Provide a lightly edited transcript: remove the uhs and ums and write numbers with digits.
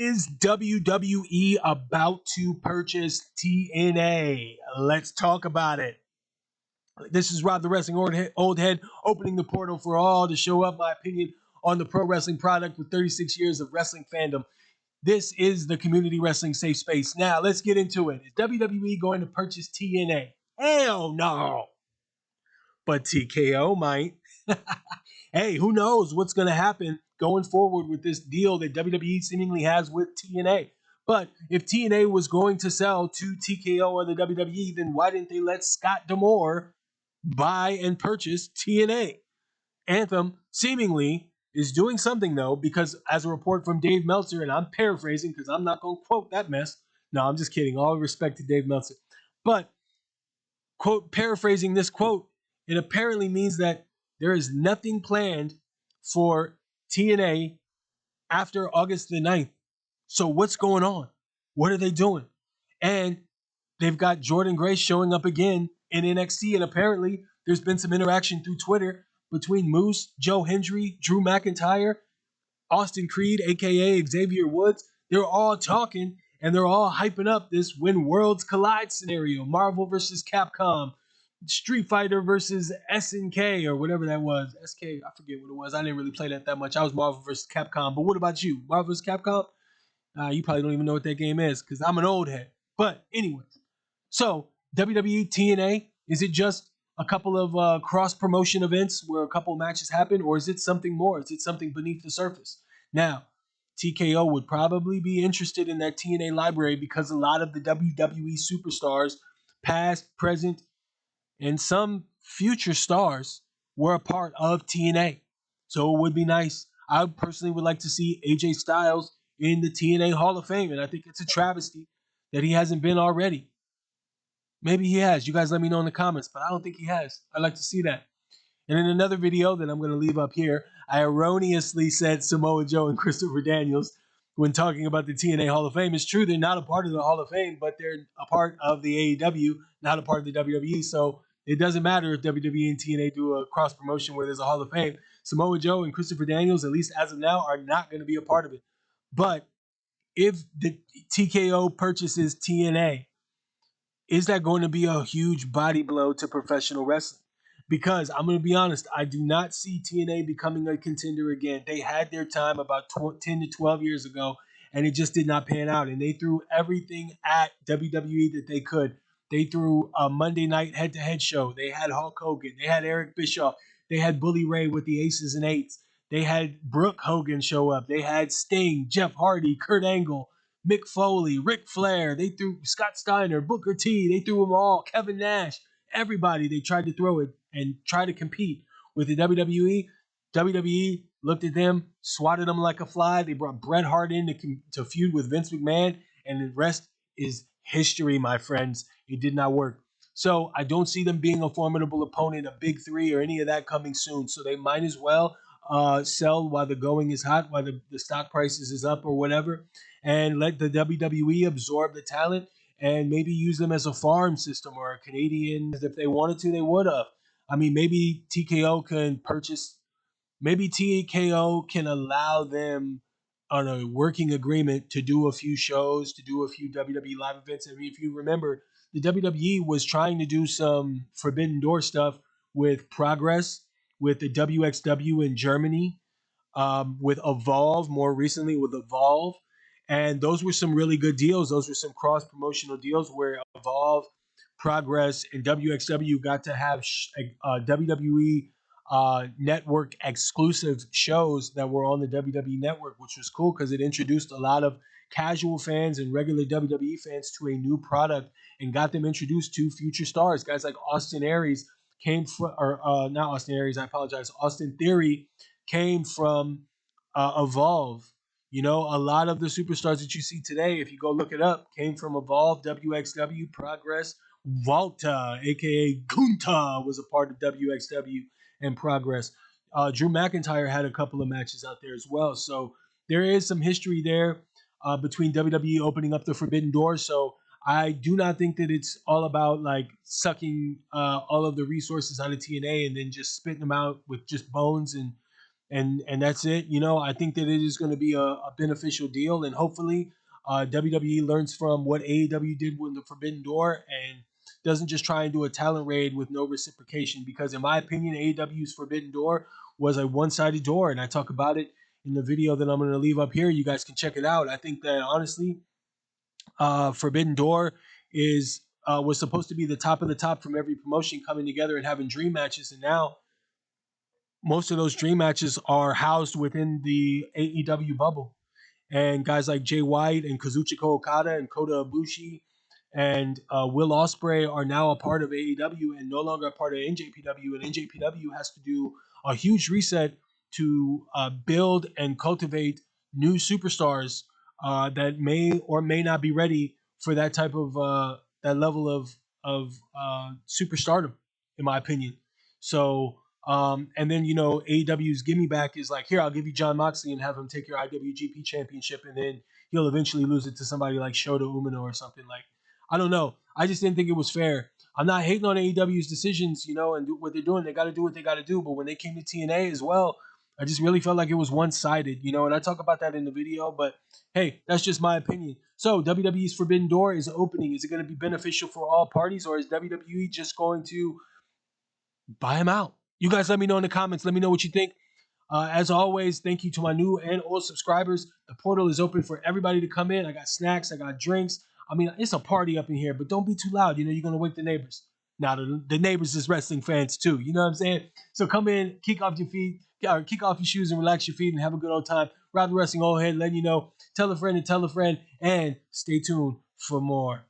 Is WWE about to purchase TNA? Let's talk about it. This is Rob the Wrestling Old Head, opening the portal for all to show up my opinion on the pro wrestling product with 36 years of wrestling fandom. This is the community wrestling safe space. Now, let's get into it. Is WWE going to purchase TNA? Hell no. But TKO might. Hey, who knows what's going to happen going forward with this deal that WWE seemingly has with TNA. But if TNA was going to sell to TKO or the WWE, then why didn't they let Scott D'Amore buy and purchase TNA? Anthem seemingly is doing something, though, because as a report from Dave Meltzer, and I'm paraphrasing because I'm not going to quote that mess. No, I'm just kidding. All respect to Dave Meltzer. But, quote, paraphrasing this quote, it apparently means that there is nothing planned for TNA after August the 9th. So what's going on? What are they doing? And they've got Jordan Grace showing up again in NXT, and apparently there's been some interaction through Twitter between Moose, Joe Hendry, Drew McIntyre, Austin Creed, aka Xavier Woods. They're all talking and they're all hyping up this When Worlds Collide scenario. Marvel versus Capcom, Street Fighter versus SNK or whatever that was. SK, I forget what it was. I didn't really play that much. I was Marvel versus Capcom. But what about you? Marvel versus Capcom? You probably don't even know what that game is because I'm an old head. But anyways, so WWE TNA, is it just a couple of cross-promotion events where a couple matches happen, or is it something more? Is it something beneath the surface? Now, TKO would probably be interested in that TNA library because a lot of the WWE superstars, past, present, and some future stars were a part of TNA. So it would be nice. I personally would like to see AJ Styles in the TNA Hall of Fame, and I think it's a travesty that he hasn't been already. Maybe he has. You guys let me know in the comments, but I don't think he has. I'd like to see that. And in another video that I'm going to leave up here, I erroneously said Samoa Joe and Christopher Daniels when talking about the TNA Hall of Fame. It's true, they're not a part of the Hall of Fame, but they're a part of the AEW, not a part of the WWE. So it doesn't matter if WWE and TNA do a cross promotion where there's a Hall of Fame. Samoa Joe and Christopher Daniels, at least as of now, are not going to be a part of it. But if the TKO purchases TNA, is that going to be a huge body blow to professional wrestling? Because I'm going to be honest, I do not see TNA becoming a contender again. They had their time about 10 to 12 years ago, and it just did not pan out. And they threw everything at WWE that they could. They threw a Monday night head-to-head show. They had Hulk Hogan. They had Eric Bischoff. They had Bully Ray with the Aces and Eights. They had Brooke Hogan show up. They had Sting, Jeff Hardy, Kurt Angle, Mick Foley, Ric Flair. They threw Scott Steiner, Booker T. They threw them all. Kevin Nash. Everybody, they tried to throw it and try to compete with the WWE. WWE looked at them, swatted them like a fly. They brought Bret Hart in to feud with Vince McMahon, and the rest is history, my friends. It did not work. So I don't see them being a formidable opponent, a big three, or any of that coming soon. So they might as well sell while the going is hot, while the stock prices is up or whatever, and let the WWE absorb the talent and maybe use them as a farm system or a Canadian. If they wanted to, they would have. I mean, maybe TKO can purchase, maybe TKO can allow them on a working agreement to do a few shows, to do a few WWE live events. I mean, if you remember, the WWE was trying to do some Forbidden Door stuff with Progress, with the WXW in Germany, with Evolve, more recently with Evolve. And those were some really good deals. Those were some cross promotional deals where Evolve, Progress, and WXW got to have WWE network exclusive shows that were on the WWE network, which was cool because it introduced a lot of casual fans and regular WWE fans to a new product and got them introduced to future stars. Guys like Austin Aries came from, or not Austin Aries, I apologize. Austin Theory came from Evolve. You know, a lot of the superstars that you see today, if you go look it up, came from Evolve, WXW, Progress. Volta, aka Kunta, was a part of WXW and Progress. Drew McIntyre had a couple of matches out there as well. So there is some history there between WWE opening up the Forbidden Door. So I do not think that it's all about like sucking all of the resources out of TNA and then just spitting them out with just bones and and that's it. I think that it is going to be a beneficial deal, and hopefully WWE learns from what AEW did with the Forbidden Door and doesn't just try and do a talent raid with no reciprocation. Because in my opinion, AEW's Forbidden Door was a one-sided door, and I talk about it in the video that I'm going to leave up here. You guys can check it out. I think that honestly, Forbidden Door is was supposed to be the top of the top from every promotion coming together and having dream matches, and now most of those dream matches are housed within the AEW bubble. And guys like Jay White and Kazuchika Okada and Kota Ibushi and Will Ospreay are now a part of AEW and no longer a part of NJPW. And NJPW has to do a huge reset to build and cultivate new superstars that may or may not be ready for that type of that level of superstardom, in my opinion. So and then AEW's gimme back is like, here, I'll give you John Moxley and have him take your IWGP Championship, and then he'll eventually lose it to somebody like Shota Umino or something. Like, I don't know. I just didn't think it was fair. I'm not hating on AEW's decisions, and what they're doing. They got to do what they got to do. But when they came to TNA as well, I just really felt like it was one-sided, and I talk about that in the video. But hey, that's just my opinion. So WWE's Forbidden Door is opening. Is it going to be beneficial for all parties, or is WWE just going to buy him out? You guys let me know in the comments. Let me know what you think. As always, thank you to my new and old subscribers. The portal is open for everybody to come in. I got snacks. I got drinks. I mean, it's a party up in here, but don't be too loud. You're going to wake the neighbors. Now, the neighbors is wrestling fans too. You know what I'm saying? So come in, kick off your feet, or kick off your shoes and relax your feet and have a good old time. Ride the Wrestling Old Head, letting you know. Tell a friend and stay tuned for more.